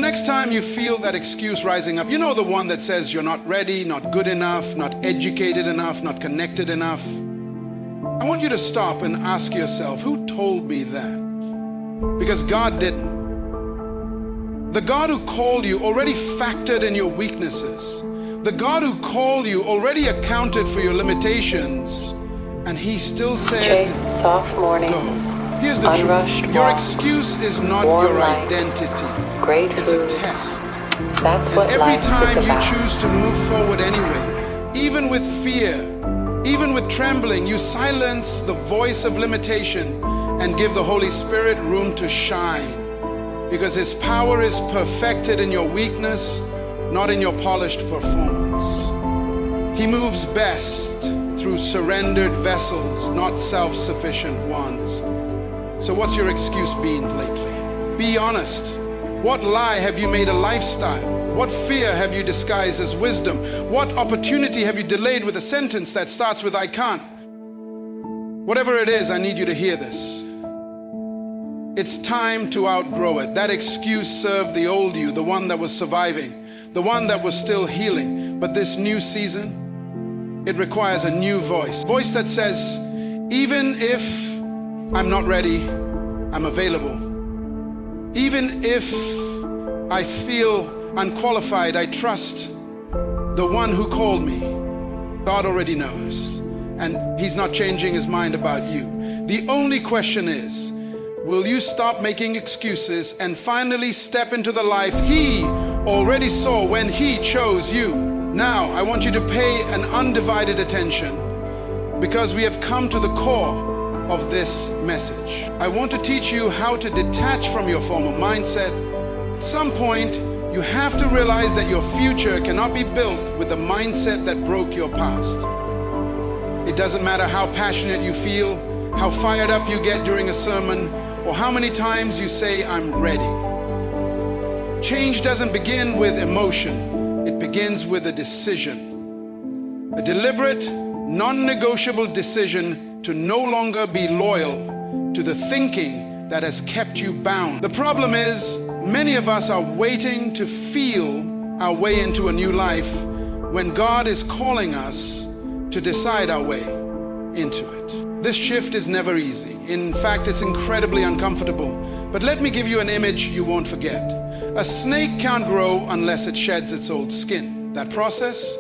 Next time you feel that excuse rising up, you know, the one that says you're not ready, not good enough, not educated enough, not connected enough. I want you to stop and ask yourself, who told me that? Because God didn't. The God who called you already factored in your weaknesses. The God who called you already accounted for your limitations, and He still said, soft morning, go. Here's the truth. Your walk, excuse is not your light, identity. great It's food. a test. That's what And every life time is you about. choose to move forward anyway, even with fear, even with trembling, you silence the voice of limitation and give the Holy Spirit room to shine. Because His power is perfected in your weakness, not in your polished performance. He moves best through surrendered vessels, not self-sufficient ones. So what's your excuse been lately? Be honest. What lie have you made a lifestyle? What fear have you disguised as wisdom? What opportunity have you delayed with a sentence that starts with I can't? Whatever it is, I need you to hear this. It's time to outgrow it. That excuse served the old you, the one that was surviving, the one that was still healing. But this new season, it requires a new voice. Voice that says, even if I'm not ready, I'm available. Even if I feel unqualified, I trust the one who called me. God already knows, and He's not changing His mind about you. The only question is, will you stop making excuses and finally step into the life He already saw when He chose you? Now, I want you to pay an undivided attention, because we have come to the core of this message. I want to teach you how to detach from your former mindset. At some point, you have to realize that your future cannot be built with the mindset that broke your past. It doesn't matter how passionate you feel, how fired up you get during a sermon, or how many times you say, I'm ready. Change doesn't begin with emotion. It begins with a decision. A deliberate, non-negotiable decision to no longer be loyal to the thinking that has kept you bound. The problem is, many of us are waiting to feel our way into a new life when God is calling us to decide our way into it. This shift is never easy. In fact, it's incredibly uncomfortable. But let me give you an image you won't forget. A snake can't grow unless it sheds its old skin. That process